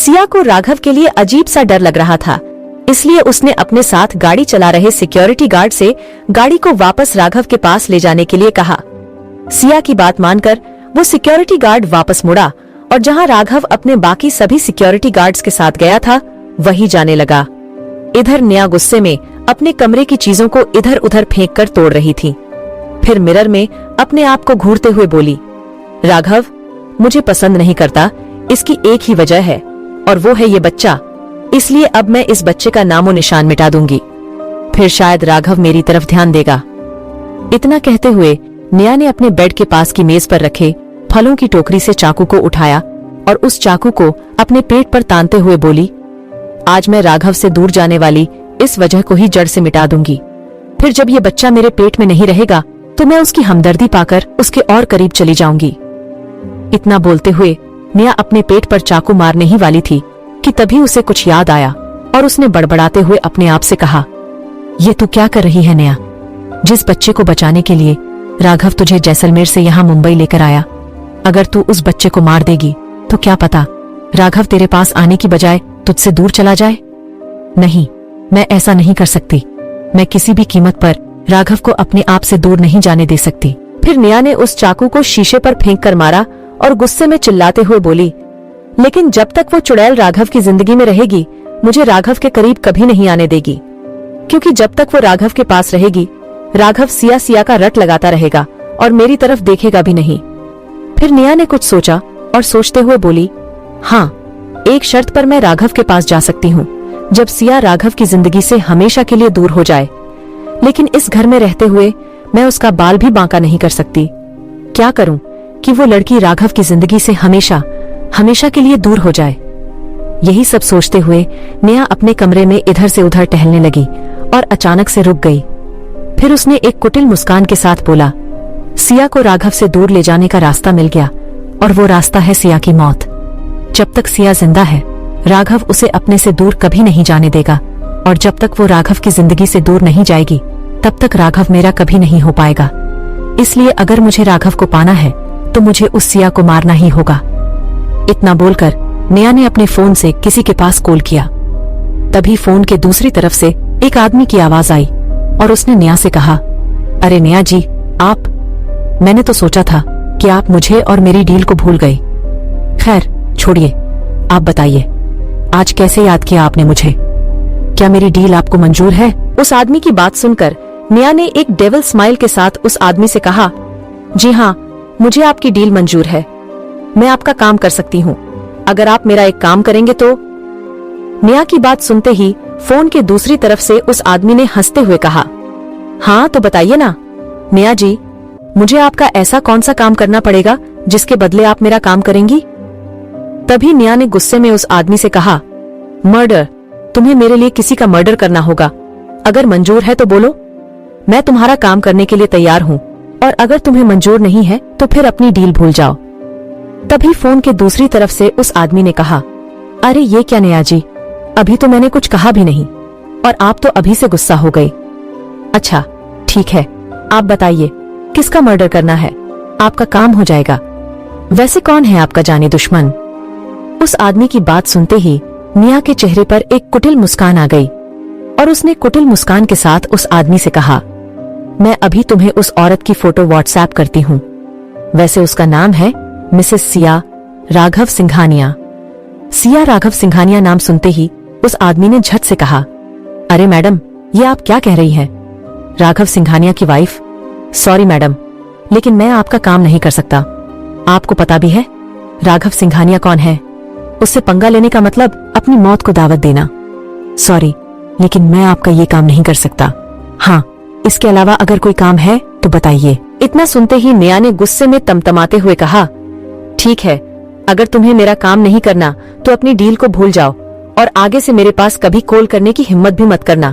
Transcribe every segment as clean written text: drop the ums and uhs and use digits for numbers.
सिया को राघव के लिए अजीब सा डर लग रहा था, इसलिए उसने अपने साथ गाड़ी चला रहे सिक्योरिटी गार्ड से गाड़ी को वापस राघव के पास ले जाने के लिए कहा। सिया की बात मानकर वो सिक्योरिटी गार्ड वापस मुड़ा और जहां राघव अपने बाकी सभी सिक्योरिटी गार्ड्स के साथ गया था वही जाने लगा। इधर नेहा गुस्से में अपने कमरे की चीजों को इधर उधर फेंक कर तोड़ रही थी। फिर मिरर में अपने आप को घूरते हुए बोली, राघव मुझे पसंद नहीं करता, इसकी एक ही वजह है और वो है ये बच्चा, इसलिए अब मैं इस बच्चे का नामो निशान मिटा दूंगी, फिर शायद राघव मेरी तरफ ध्यान देगा। इतना कहते हुए नेहा ने अपने बेड के पास की मेज पर रखे फलों की टोकरी से चाकू को उठाया और उस चाकू को अपने पेट पर तानते हुए बोली, आज मैं राघव से दूर जाने वाली इस वजह को ही जड़ से मिटा दूंगी। फिर जब ये बच्चा मेरे पेट में नहीं रहेगा तो मैं उसकी हमदर्दी पाकर उसके और करीब चली जाऊंगी। इतना बोलते हुए नेहा अपने पेट पर चाकू मारने ही वाली थी कि तभी उसे कुछ याद आया और उसने बड़बड़ाते हुए अपने आप से कहा, ये तू क्या कर रही है नेहा? जिस बच्चे को बचाने के लिए राघव तुझे जैसलमेर से यहाँ मुंबई लेकर आया, अगर तू उस बच्चे को मार देगी तो क्या पता राघव तेरे पास आने की बजाय तुझसे दूर चला जाए। नहीं, मैं ऐसा नहीं कर सकती। मैं किसी भी कीमत पर राघव को अपने आप से दूर नहीं जाने दे सकती। फिर नेहा ने उस चाकू को शीशे पर फेंक कर मारा और गुस्से में चिल्लाते हुए बोली, लेकिन जब तक वो चुड़ैल राघव की जिंदगी में रहेगी मुझे राघव के करीब कभी नहीं आने देगी, क्योंकि जब तक वो राघव के पास रहेगी राघव सिया सिया का रट लगाता रहेगा और मेरी तरफ देखेगा भी नहीं। फिर नेहा ने कुछ सोचा और सोचते हुए बोली, हाँ, एक शर्त पर मैं राघव के पास जा सकती हूँ, जब सिया राघव की जिंदगी से हमेशा के लिए दूर हो जाए, लेकिन इस घर में रहते हुए मैं उसका बाल भी बांका नहीं कर सकती। क्या करूं कि वो लड़की राघव की जिंदगी से हमेशा हमेशा के लिए दूर हो जाए। यही सब सोचते हुए नेहा अपने कमरे में इधर से उधर टहलने लगी और अचानक से रुक गई। फिर उसने एक कुटिल मुस्कान के साथ बोला, सिया को राघव से दूर ले जाने का रास्ता मिल गया और वो रास्ता है सिया की मौत। जब तक सिया जिंदा है राघव उसे अपने से दूर कभी नहीं जाने देगा और जब तक वो राघव की जिंदगी से दूर नहीं जाएगी तब तक राघव मेरा कभी नहीं हो पाएगा। इसलिए अगर मुझे राघव को पाना है तो मुझे उस सिया को मारना ही होगा। इतना बोलकर नेहा ने अपने फोन से किसी के पास कॉल किया। तभी फोन के दूसरी तरफ से एक आदमी की आवाज आई और उसने नेहा से कहा, अरे नेहा जी, आप? मैंने तो सोचा था कि आप मुझे और मेरी डील को भूल गए। खैर छोड़िए, आप बताइए आज कैसे याद किया आपने मुझे? क्या मेरी डील आपको मंजूर है? उस आदमी की बात सुनकर नेहा ने एक डेविल स्माइल के साथ उस आदमी से कहा, जी हाँ, मुझे आपकी डील मंजूर है। मैं आपका काम कर सकती हूँ अगर आप मेरा एक काम करेंगे तो। नेहा की बात सुनते ही फोन के दूसरी तरफ से उस आदमी ने हंसते हुए कहा, हाँ तो बताइए ना नेहा जी, मुझे आपका ऐसा कौन सा काम करना पड़ेगा जिसके बदले आप मेरा काम करेंगी? तभी नेहा ने गुस्से में उस आदमी से कहा, मर्डर। तुम्हें मेरे लिए किसी का मर्डर करना होगा। अगर मंजूर है तो बोलो, मैं तुम्हारा काम करने के लिए तैयार हूँ, और अगर तुम्हें मंजूर नहीं है तो फिर अपनी डील भूल जाओ। तभी फोन के दूसरी तरफ से उस आदमी ने कहा, अरे ये क्या नेहा जी, अभी तो मैंने कुछ कहा भी नहीं और आप तो अभी से गुस्सा हो गई। अच्छा ठीक है, आप बताइए किसका मर्डर करना है, आपका काम हो जाएगा। वैसे कौन है आपका जानी दुश्मन? उस आदमी की बात सुनते ही नेहा के चेहरे पर एक कुटिल मुस्कान आ गई और उसने कुटिल मुस्कान के साथ उस आदमी से कहा, मैं अभी तुम्हें उस औरत की फोटो व्हाट्सएप करती हूँ। वैसे उसका नाम है मिसेस सिया राघव सिंघानिया। सिया राघव सिंघानिया नाम सुनते ही उस आदमी ने झट से कहा, अरे मैडम, ये आप क्या कह रही हैं? राघव सिंघानिया की वाइफ? सॉरी मैडम, लेकिन मैं आपका काम नहीं कर सकता। आपको पता भी है राघव सिंघानिया कौन है? उससे पंगा लेने का मतलब अपनी मौत को दावत देना। सॉरी, लेकिन मैं आपका ये काम नहीं कर सकता। हाँ, इसके अलावा अगर कोई काम है तो बताइए। इतना सुनते ही नेहा ने गुस्से में तमतमाते हुए कहा, ठीक है, अगर तुम्हें मेरा काम नहीं करना तो अपनी डील को भूल जाओ और आगे से मेरे पास कभी कॉल करने की हिम्मत भी मत करना,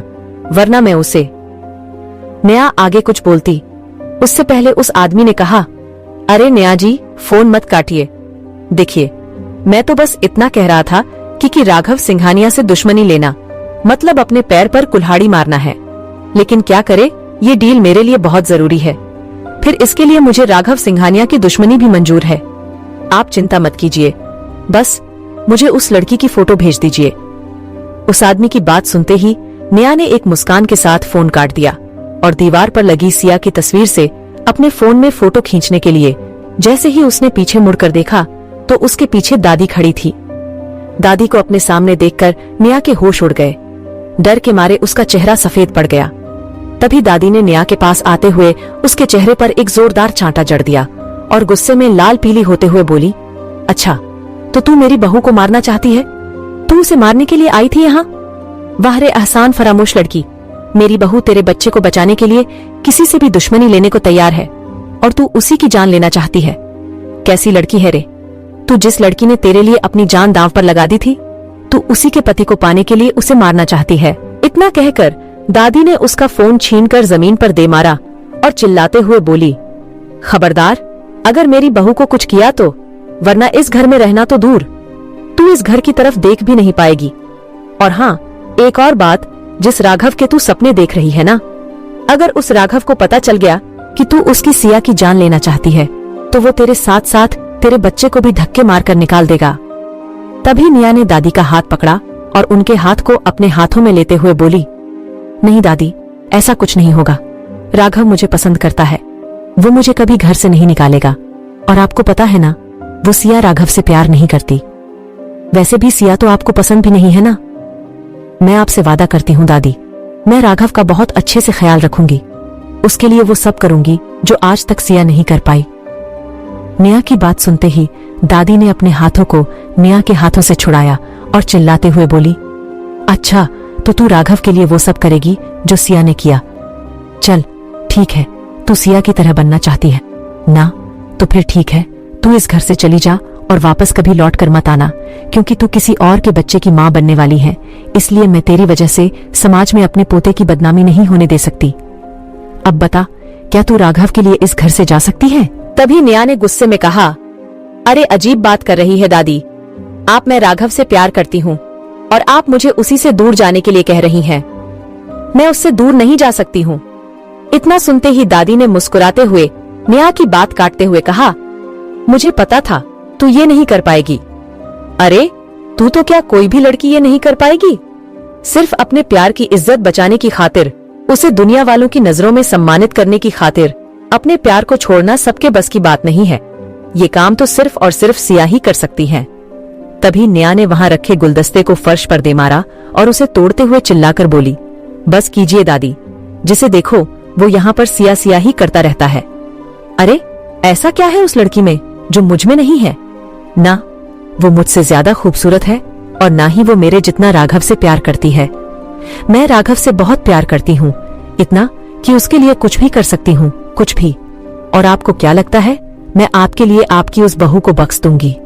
वरना मैं उसे। नेहा आगे कुछ बोलती उससे पहले उस आदमी ने कहा, अरे नेहा जी, फोन मत काटिए। देखिए, मैं तो बस इतना कह रहा था कि राघव सिंघानिया से दुश्मनी लेना मतलब अपने पैर पर कुल्हाड़ी मारना है, लेकिन क्या करे, ये डील मेरे लिए बहुत जरूरी है। फिर इसके लिए मुझे राघव सिंघानिया की दुश्मनी भी मंजूर है। आप चिंता मत कीजिए, बस मुझे उस लड़की की फोटो भेज दीजिए। उस आदमी की बात सुनते ही नेहा ने एक मुस्कान के साथ फोन काट दिया और दीवार पर लगी सिया की तस्वीर से अपने फोन में फोटो खींचने के लिए जैसे ही उसने पीछे मुड़कर देखा तो उसके पीछे दादी खड़ी थी। दादी को अपने सामने देखकर नेहा के होश उड़ गए। डर के मारे उसका चेहरा सफेद पड़ गया। तभी दादी ने नेहा के पास आते हुए उसके चेहरे पर एक जोरदार चांटा जड़ दिया और गुस्से में लाल पीली होते हुए बोली, अच्छा तो तू मेरी बहू को मारना चाहती है? तू उसे मारने के लिए आई थी यहाँ? वाह रे एहसान फरामोश लड़की, मेरी बहू तेरे बच्चे को बचाने के लिए किसी से भी दुश्मनी लेने को तैयार है और तू उसी की जान लेना चाहती है। कैसी लड़की है रे तू, जिस लड़की ने तेरे लिए अपनी जान दांव पर लगा दी थी, तू उसी के पति को पाने के लिए उसे मारना चाहती है। इतना कहकर दादी ने उसका फोन छीनकर जमीन पर दे मारा और चिल्लाते हुए बोली, खबरदार, अगर मेरी बहू को कुछ किया तो, वरना इस घर में रहना तो दूर, तू इस घर की तरफ देख भी नहीं पाएगी। और हाँ, एक और बात, जिस राघव के तू सपने देख रही है ना, अगर उस राघव को पता चल गया कि तू उसकी सिया की जान लेना चाहती है तो वो तेरे साथ साथ तेरे बच्चे को भी धक्के मारकर निकाल देगा। तभी नेहा ने दादी का हाथ पकड़ा और उनके हाथ को अपने हाथों में लेते हुए बोली, नहीं दादी, ऐसा कुछ नहीं होगा। राघव मुझे पसंद करता है, वो मुझे कभी घर से नहीं निकालेगा। और आपको पता है ना, वो सिया राघव से प्यार नहीं करती। वैसे भी सिया तो आपको पसंद भी नहीं है ना। मैं आपसे वादा करती हूँ दादी, मैं राघव का बहुत अच्छे से ख्याल रखूंगी। उसके लिए वो सब करूंगी जो आज तक सिया नहीं कर पाई। नेहा की बात सुनते ही दादी ने अपने हाथों को नेहा के हाथों से छुड़ाया और चिल्लाते हुए बोली, अच्छा तो तू राघव के लिए वो सब करेगी जो सिया ने किया। चल ठीक है, तू सिया की तरह बनना चाहती है ना, तो फिर ठीक है, तू इस घर से चली जा और वापस कभी लौट कर मत आना, क्योंकि तू किसी और के बच्चे की माँ बनने वाली है। इसलिए मैं तेरी वजह से समाज में अपने पोते की बदनामी नहीं होने दे सकती। अब बता, क्या तू राघव के लिए इस घर से जा सकती है? तभी नेहा ने गुस्से में कहा, अरे अजीब बात कर रही है दादी, आप, मैं राघव से प्यार करती हूँ और आप मुझे उसी से दूर जाने के लिए कह रही हैं। मैं उससे दूर नहीं जा सकती हूँ। इतना सुनते ही दादी ने मुस्कुराते हुए नेहा की बात काटते हुए कहा, मुझे पता था तू ये नहीं कर पाएगी। अरे तू तो क्या कोई भी लड़की ये नहीं कर पाएगी? सिर्फ अपने प्यार की इज्जत बचाने की खातिर, उसे दुनिया वालों की नजरों में सम्मानित करने की खातिर अपने प्यार को छोड़ना सबके बस की बात नहीं है। ये काम तो सिर्फ और सिर्फ सिया ही कर सकती है। तभी नेहा ने वहां रखे गुलदस्ते को फर्श पर दे मारा और उसे तोड़ते हुए चिल्लाकर बोली, बस कीजिए दादी, जिसे देखो वो यहाँ पर सिया सिया ही करता रहता है। अरे ऐसा क्या है उस लड़की में जो मुझ में नहीं है? ना वो मुझसे ज्यादा खूबसूरत है और ना ही वो मेरे जितना राघव से प्यार करती है। मैं राघव से बहुत प्यार करती हूँ, इतना कि उसके लिए कुछ भी कर सकती हूँ, कुछ भी। और आपको क्या लगता है मैं आपके लिए आपकी उस बहू को बख्श दूंगी?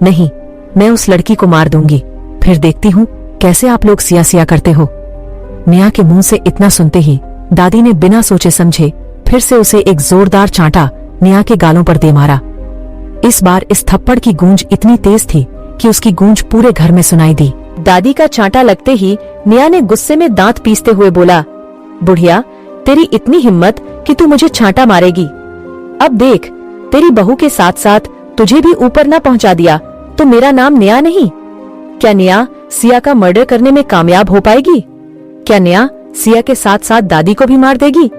नहीं, मैं उस लड़की को मार दूंगी, फिर देखती हूँ कैसे आप लोग सिया सिया करते हो। नेहा के मुंह से इतना सुनते ही दादी ने बिना सोचे समझे फिर से उसे एक जोरदार चांटा नेहा के गालों पर दे मारा। इस बार इस थप्पड़ की गूंज इतनी तेज थी कि उसकी गूंज पूरे घर में सुनाई दी। दादी का चांटा लगते ही नेहा ने गुस्से में दांत पीसते हुए बोला, बुढ़िया, तेरी इतनी हिम्मत कि तू मुझे चांटा मारेगी? अब देख, तेरी बहू के साथ साथ तुझे भी ऊपर न पहुंचा दिया तो मेरा नाम नेहा नहीं। क्या नेहा सिया का मर्डर करने में कामयाब हो पाएगी? क्या नेहा सिया के साथ साथ दादी को भी मार देगी?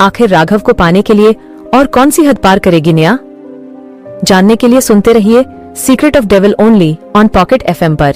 आखिर राघव को पाने के लिए और कौन सी हद पार करेगी नेहा? जानने के लिए सुनते रहिए secret of devil only on pocket FM पर।